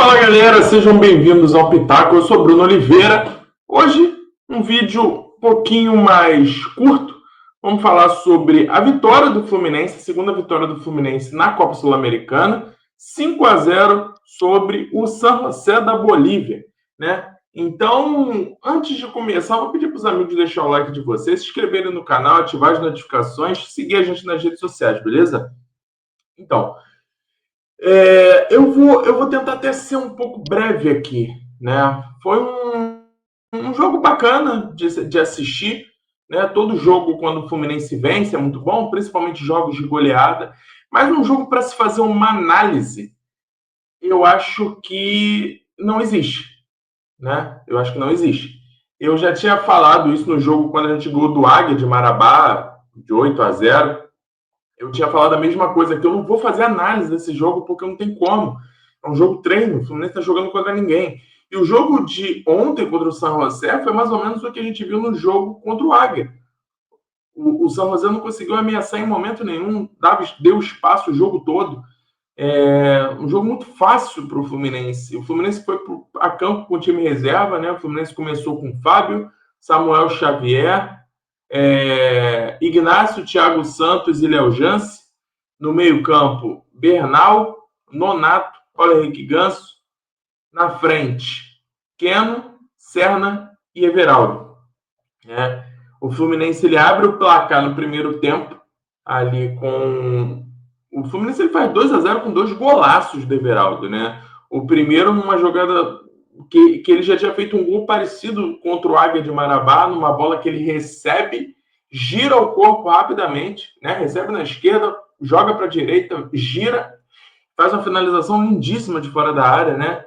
Fala galera, sejam bem-vindos ao Pitaco. Eu sou Bruno Oliveira. Hoje, um vídeo um pouquinho mais curto. Vamos falar sobre a vitória do Fluminense, a segunda vitória do Fluminense na Copa Sul-Americana, 5-0 sobre o San José da Bolívia, né? Então, antes de começar, vou pedir para os amigos deixar o like de vocês, se inscreverem no canal, ativar as notificações, seguir a gente nas redes sociais, beleza? Então, eu vou tentar até ser um pouco breve aqui, né? Foi um jogo bacana de assistir, né? Todo jogo, quando o Fluminense vence, é muito bom, principalmente jogos de goleada, mas um jogo para se fazer uma análise, eu acho que não existe, né? Eu acho que não existe. Eu já tinha falado isso no jogo quando a gente ganhou do Águia de Marabá, de 8-0. Eu tinha falado a mesma coisa, que eu não vou fazer análise desse jogo porque não tem como. É um jogo treino, o Fluminense está jogando contra ninguém. E o jogo de ontem contra o San José foi mais ou menos o que a gente viu no jogo contra o Águia. O San José não conseguiu ameaçar em momento nenhum, deu espaço o jogo todo. Um jogo muito fácil para o Fluminense. O Fluminense foi a campo com o time reserva, né? O Fluminense começou com Fábio, Samuel Xavier, Ignácio, Thiago Santos e Léo Jance. No meio-campo, Bernal, Nonato, Paulo Henrique Ganso. Na frente, Keno, Serna e Everaldo. O Fluminense ele abre o placar no primeiro tempo, ali com. O Fluminense ele faz 2-0 com dois golaços do Everaldo, né? O primeiro numa jogada que ele já tinha feito um gol parecido contra o Águia de Marabá, numa bola que ele recebe, gira o corpo rapidamente, né? Recebe na esquerda, joga para a direita, gira, faz uma finalização lindíssima de fora da área, né?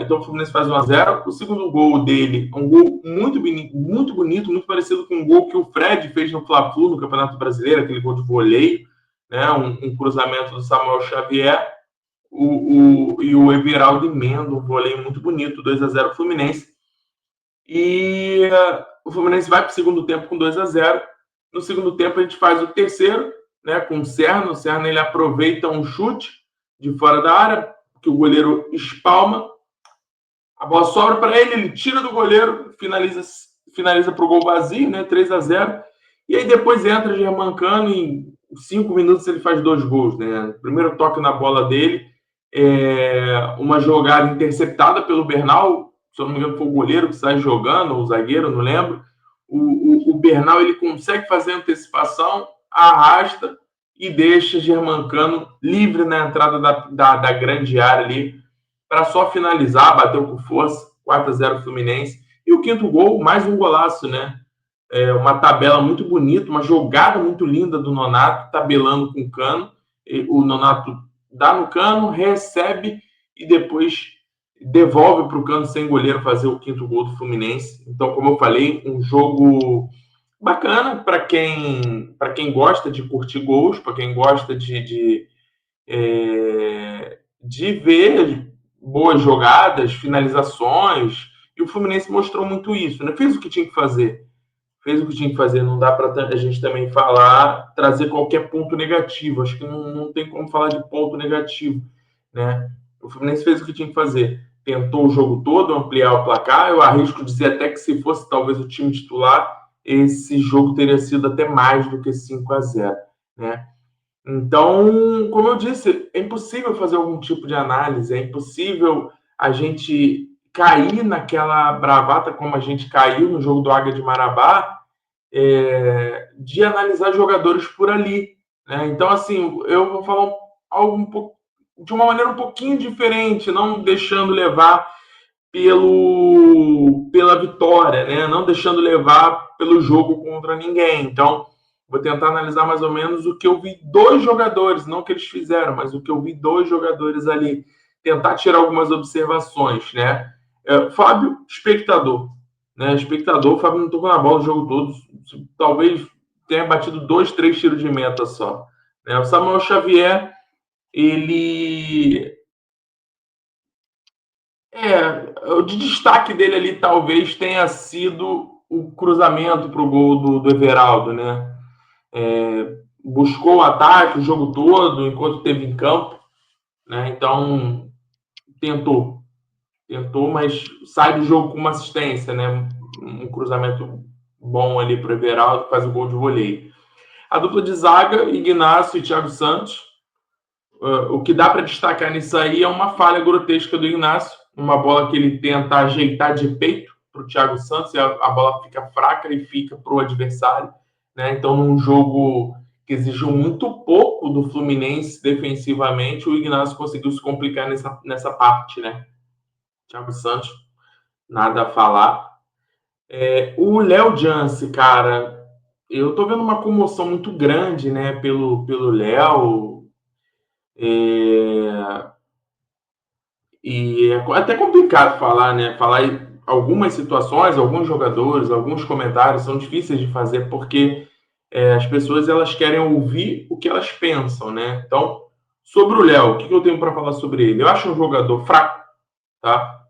Então o Fluminense faz 1-0. O segundo gol dele é um gol muito bonito, muito parecido com o gol que o Fred fez no Fla-Flu no Campeonato Brasileiro, aquele gol de voleio, né? Um cruzamento do Samuel Xavier. E o Everaldo emenda um voleio muito bonito, 2-0 Fluminense. E o Fluminense vai para o segundo tempo com 2-0. No segundo tempo a gente faz o terceiro, né, com o Serna. O Serna ele aproveita um chute de fora da área, que o goleiro espalma. A bola sobra para ele, ele tira do goleiro, finaliza para o gol vazio, né, 3-0. E aí depois entra Germancano e em 5 minutos ele faz 2 gols. Né? Primeiro toque na bola dele, uma jogada interceptada pelo Bernal, se eu não me engano foi o goleiro que sai jogando, ou o zagueiro, não lembro. O Bernal ele consegue fazer a antecipação, arrasta e deixa Germancano livre na entrada da grande área ali, para só finalizar, bateu com força, 4-0 Fluminense. E o quinto gol, mais um golaço, né? Uma tabela muito bonita, uma jogada muito linda do Nonato, tabelando com o Cano. O Nonato dá no Cano, recebe e depois devolve para o Cano sem goleiro fazer o quinto gol do Fluminense. Então, como eu falei, um jogo bacana para quem gosta de curtir gols, para quem gosta de ver boas jogadas, finalizações. E o Fluminense mostrou muito isso, né? Fez o que tinha que fazer. Fez o que tinha que fazer. Não dá para a gente também trazer qualquer ponto negativo. Acho que não tem como falar de ponto negativo, né? O Fluminense fez o que tinha que fazer. Tentou o jogo todo, ampliar o placar. Eu arrisco dizer até que se fosse talvez o time titular, esse jogo teria sido até mais do que 5-0, né? Então, como eu disse, é impossível fazer algum tipo de análise, é impossível a gente cair naquela bravata como a gente caiu no jogo do Águia de Marabá, de analisar jogadores por ali, né? Então, assim, eu vou falar algo um pouco, de uma maneira um pouquinho diferente, não deixando levar pela vitória, né? Não deixando levar pelo jogo contra ninguém. Então, vou tentar analisar mais ou menos o que eu vi dos jogadores, não o que eles fizeram, mas o que eu vi dos jogadores ali. Tentar tirar algumas observações, né? Fábio, espectador. Né? Espectador, o Fábio não tocou na bola o jogo todo. Talvez tenha batido 2, 3 tiros de meta só. Né? O Samuel Xavier, ele o de destaque dele ali talvez tenha sido o cruzamento para o gol do Everaldo, né? Buscou o ataque o jogo todo, enquanto esteve em campo, né? Então, tentou, mas sai do jogo com uma assistência, né? Um cruzamento bom ali para o Everaldo, faz o gol de voleio. A dupla de zaga, Ignacio e Thiago Santos. O que dá para destacar nisso aí é uma falha grotesca do Ignacio, uma bola que ele tenta ajeitar de peito para o Thiago Santos e a bola fica fraca e fica para o adversário, né? Então, num jogo que exigiu muito pouco do Fluminense defensivamente, o Ignacio conseguiu se complicar nessa parte, né? Thiago Santos, nada a falar. O Léo Jance, cara, eu tô vendo uma comoção muito grande, né, pelo Léo. É, e é até complicado falar, né? Falar algumas situações, alguns jogadores, alguns comentários são difíceis de fazer porque as pessoas elas querem ouvir o que elas pensam, né? Então, sobre o Léo, o que eu tenho para falar sobre ele? Eu acho um jogador fraco, tá?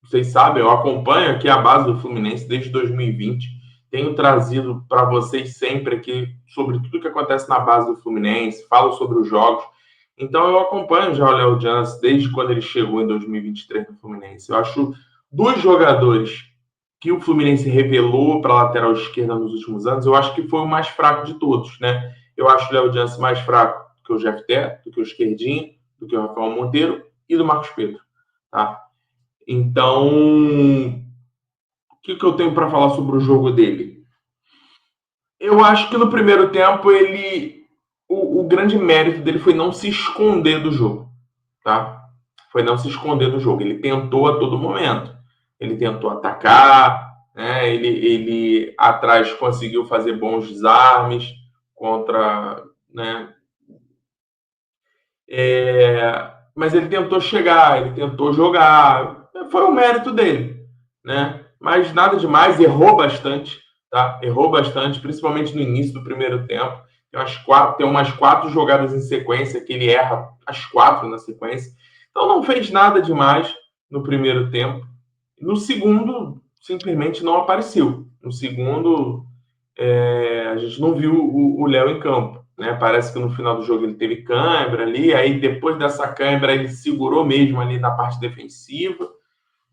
Vocês sabem, eu acompanho aqui a base do Fluminense desde 2020. Tenho trazido para vocês sempre aqui sobre tudo que acontece na base do Fluminense, falo sobre os jogos. Então eu acompanho já o Léo Jans desde quando ele chegou em 2023 no Fluminense. Eu acho dos jogadores que o Fluminense revelou para a lateral esquerda nos últimos anos, eu acho que foi o mais fraco de todos, né? Eu acho o Léo Jans mais fraco do que o Jeff Té, do que o Esquerdinho, do que o Rafael Monteiro e do Marcos Pedro, tá? Então, o que eu tenho para falar sobre o jogo dele? Eu acho que no primeiro tempo o grande mérito dele foi não se esconder do jogo, tá? Foi não se esconder do jogo. Ele tentou a todo momento. Ele tentou atacar, né? Ele atrás conseguiu fazer bons desarmes contra, né? Mas ele tentou chegar, ele tentou jogar. Foi o mérito dele, né? Mas nada demais, errou bastante, tá? Errou bastante, principalmente no início do primeiro tempo. Tem umas 4 jogadas em sequência que ele erra as 4 na sequência. Então não fez nada demais no primeiro tempo. No segundo, simplesmente não apareceu. No segundo, a gente não viu o Léo em campo, né? Parece que no final do jogo ele teve cãibra ali, aí depois dessa cãibra ele segurou mesmo ali na parte defensiva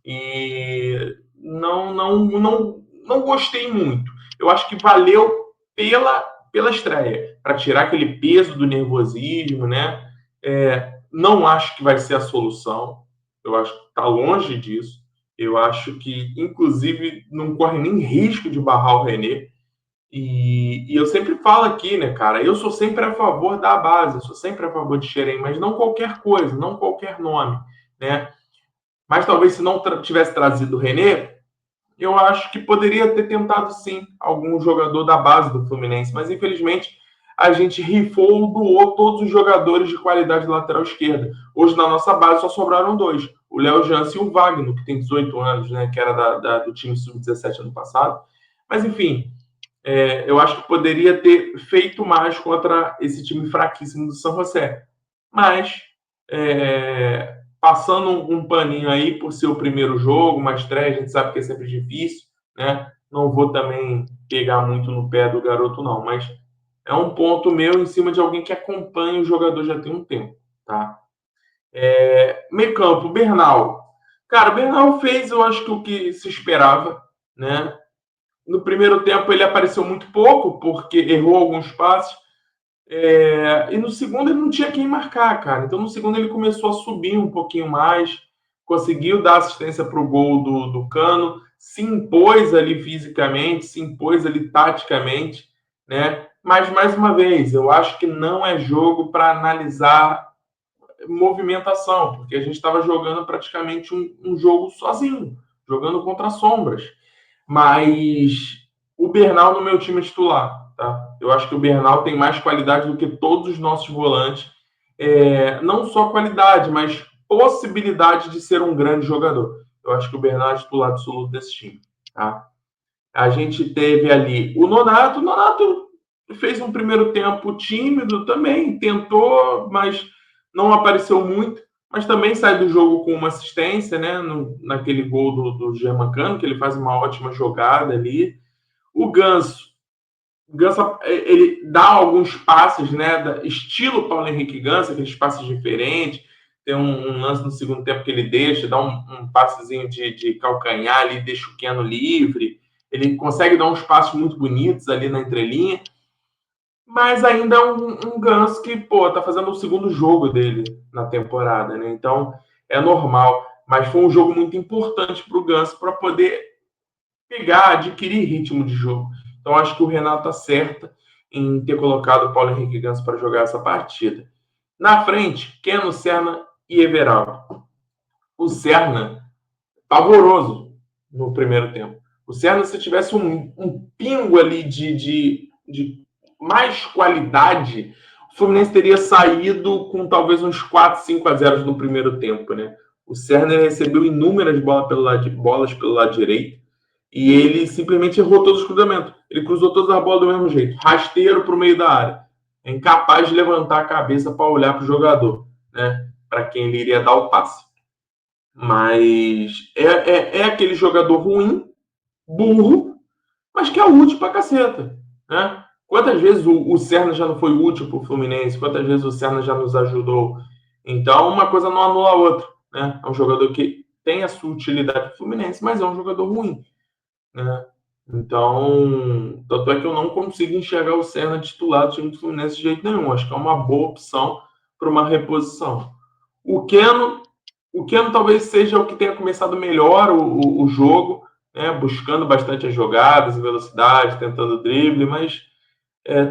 e não gostei muito. Eu acho que valeu pela estreia, para tirar aquele peso do nervosismo, né? Não acho que vai ser a solução, eu acho que está longe disso. Eu acho que, inclusive, não corre nem risco de barrar o René. E eu sempre falo aqui, né, cara? Eu sou sempre a favor da base, eu sou sempre a favor de Xerém, mas não qualquer coisa, não qualquer nome, né? Mas talvez se não tivesse trazido o René, eu acho que poderia ter tentado sim algum jogador da base do Fluminense, mas infelizmente a gente rifou, doou todos os jogadores de qualidade de lateral esquerda. Hoje na nossa base só sobraram 2, o Léo Jance e o Wagner, que tem 18 anos, né, que era do time sub-17 ano passado. Mas enfim, eu acho que poderia ter feito mais contra esse time fraquíssimo do São José. Mas, passando um paninho aí por ser o primeiro jogo, uma estreia, a gente sabe que é sempre difícil, né? Não vou também pegar muito no pé do garoto, não, mas é um ponto meu em cima de alguém que acompanha o jogador já tem um tempo, tá? Meio campo, Bernal. Cara, o Bernal fez, eu acho que o que se esperava, né? No primeiro tempo ele apareceu muito pouco, porque errou alguns passes. E no segundo ele não tinha quem marcar, cara. Então no segundo ele começou a subir um pouquinho mais, conseguiu dar assistência para o gol do Cano, se impôs ali fisicamente, se impôs ali taticamente, né? Mas mais uma vez, eu acho que não é jogo para analisar movimentação, porque a gente estava jogando praticamente um jogo sozinho, jogando contra sombras. Mas o Bernal no meu time é titular, tá? Eu acho que o Bernal tem mais qualidade do que todos os nossos volantes. Não só qualidade, mas possibilidade de ser um grande jogador. Eu acho que o Bernal é titular absoluto desse time, tá? A gente teve ali o Nonato. O Nonato fez um primeiro tempo tímido também, tentou, mas não apareceu muito. Mas também sai do jogo com uma assistência, né? Naquele gol do Germancano, que ele faz uma ótima jogada ali. O Ganso, ele dá alguns passes, né? Estilo Paulo Henrique Ganso, aqueles passes diferentes. Tem um lance no segundo tempo que ele deixa, dá um passezinho de calcanhar ali, deixa o Keno livre. Ele consegue dar uns passos muito bonitos ali na entrelinha, mas ainda é um Ganso que, pô, tá fazendo o segundo jogo dele na temporada, né? Então é normal. Mas foi um jogo muito importante para o Ganso para poder pegar, adquirir ritmo de jogo. Então acho que o Renato acerta em ter colocado o Paulo Henrique Ganso para jogar essa partida. Na frente, Keno, Serna e Everaldo. O Serna, pavoroso no primeiro tempo. O Serna, se tivesse um pingo ali de mais qualidade, o Fluminense teria saído com talvez uns 4-5-0 no primeiro tempo, né? O Serna recebeu inúmeras bolas pelo lado direito e ele simplesmente errou todos os cruzamentos. Ele cruzou todas as bolas do mesmo jeito, rasteiro para o meio da área. É incapaz de levantar a cabeça para olhar para o jogador, né? Para quem ele iria dar o passe. Mas é aquele jogador ruim, burro, mas que é útil pra caceta, né? Quantas vezes o Serna já não foi útil pro Fluminense? Quantas vezes o Serna já nos ajudou? Então, uma coisa não anula a outra, né? É um jogador que tem a sua utilidade pro Fluminense, mas é um jogador ruim, né? Então, tanto é que eu não consigo enxergar o Serna titular do time do Fluminense de jeito nenhum. Acho que é uma boa opção para uma reposição. O Keno, o Keno talvez seja o que tenha começado melhor o jogo, né? Buscando bastante as jogadas, velocidade, tentando drible, mas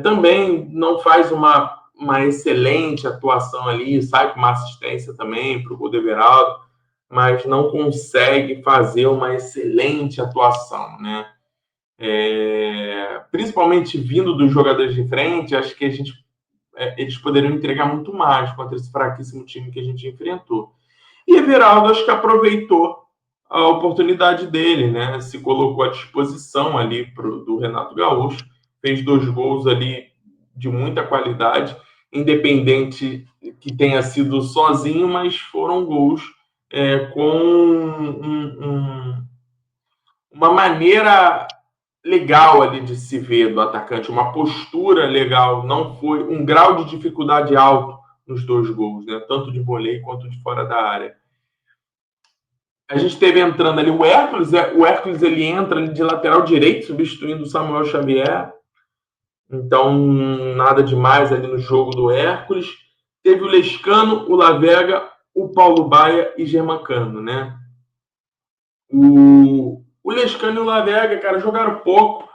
também não faz uma excelente atuação ali, sai com uma assistência também para o gol do Everaldo, mas não consegue fazer uma excelente atuação, né? Principalmente vindo dos jogadores de frente, acho que eles poderiam entregar muito mais contra esse fraquíssimo time que a gente enfrentou. E Everaldo acho que aproveitou a oportunidade dele, né? Se colocou à disposição ali do Renato Gaúcho, fez 2 gols ali de muita qualidade, independente que tenha sido sozinho, mas foram gols com uma maneira legal ali de se ver do atacante, uma postura legal, não foi um grau de dificuldade alto nos 2 gols, né? Tanto de voleio quanto de fora da área. A gente teve entrando ali o Hércules ele entra de lateral direito, substituindo o Samuel Xavier, então nada demais ali no jogo do Hércules. Teve o Lescano, o Lavega, o Paulo Baia e Germancano, né? O Lescano e o Lavega, cara, jogaram pouco,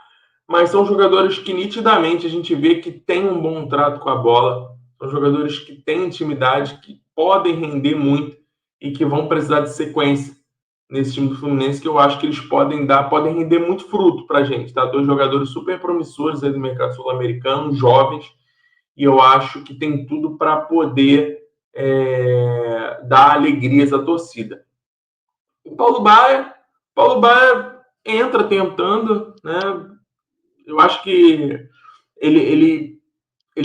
mas são jogadores que nitidamente a gente vê que tem um bom trato com a bola, são jogadores que têm intimidade, que podem render muito e que vão precisar de sequência nesse time do Fluminense, que eu acho que eles podem render muito fruto pra gente, tá? 2 jogadores super promissores aí do mercado sul-americano, jovens, e eu acho que tem tudo para poder dar alegrias à torcida. O Paulo Baia entra tentando, né? Eu acho que ele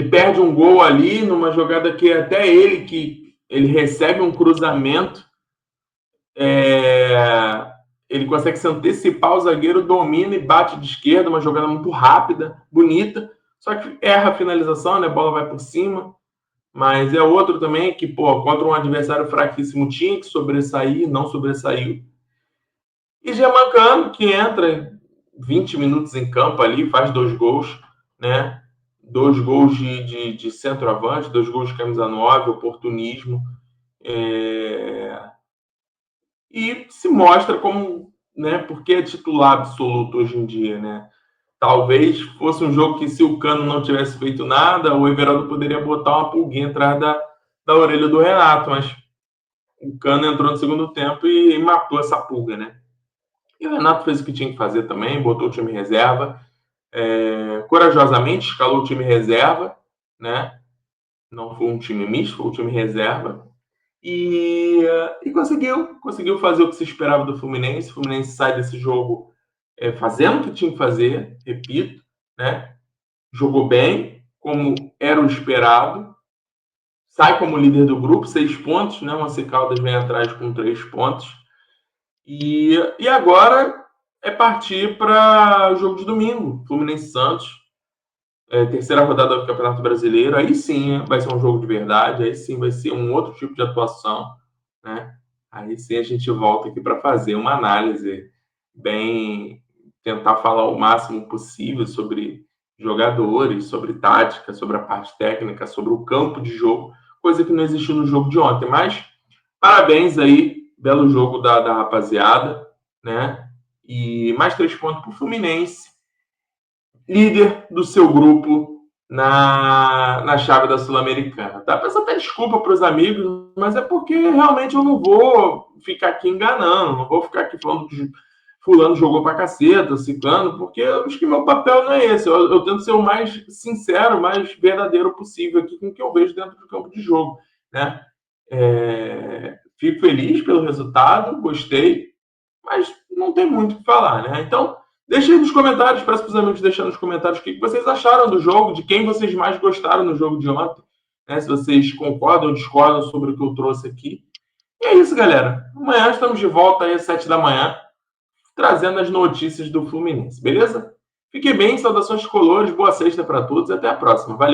perde um gol ali numa jogada que até ele recebe um cruzamento, ele consegue se antecipar, o zagueiro domina e bate de esquerda, uma jogada muito rápida, bonita, só que erra a finalização, né? A bola vai por cima, mas é outro também que, pô, contra um adversário fraquíssimo tinha que sobressair, não sobressaiu. E Germancano, que entra 20 minutos em campo ali, faz 2 gols, né? 2 gols de centroavante, 2 gols de camisa 9, oportunismo. E se mostra como, né? Porque é titular absoluto hoje em dia, né? Talvez fosse um jogo que, se o Cano não tivesse feito nada, o Everaldo poderia botar uma pulguinha atrás da orelha do Renato, mas o Cano entrou no segundo tempo e matou essa pulga, né? E o Renato fez o que tinha que fazer também, botou o time reserva, corajosamente escalou o time reserva, né? Não foi um time misto, foi um time reserva. E conseguiu fazer o que se esperava do Fluminense. O Fluminense sai desse jogo fazendo o que tinha que fazer, repito, né? Jogou bem, como era o esperado, sai como líder do grupo, 6 pontos, né? O Once Caldas vem atrás com 3 pontos. E agora é partir para o jogo de domingo, Fluminense Santos. terceira rodada do Campeonato Brasileiro, aí sim vai ser um jogo de verdade, aí sim vai ser um outro tipo de atuação, né? Aí sim a gente volta aqui para fazer uma análise bem, tentar falar o máximo possível sobre jogadores, sobre tática, sobre a parte técnica, sobre o campo de jogo, coisa que não existiu no jogo de ontem. Mas parabéns aí, belo jogo da rapaziada, né? E mais 3 pontos para o Fluminense, líder do seu grupo na chave da Sul-Americana. Tá? Peço até desculpa para os amigos, mas é porque realmente eu não vou ficar aqui enganando, não vou ficar aqui falando que fulano jogou pra caceta, ciclano, porque eu acho que meu papel não é esse. Eu tento ser o mais sincero, o mais verdadeiro possível aqui com o que eu vejo dentro do campo de jogo, né? Fico feliz pelo resultado, gostei, mas não tem muito o que falar, né? Então, deixe aí nos comentários, peço para os amigos deixarem nos comentários o que vocês acharam do jogo, de quem vocês mais gostaram no jogo de ontem, né? Se vocês concordam ou discordam sobre o que eu trouxe aqui. E é isso, galera. Amanhã estamos de volta aí às 7 da manhã, trazendo as notícias do Fluminense, beleza? Fique bem, saudações colores, boa sexta para todos e até a próxima. Valeu!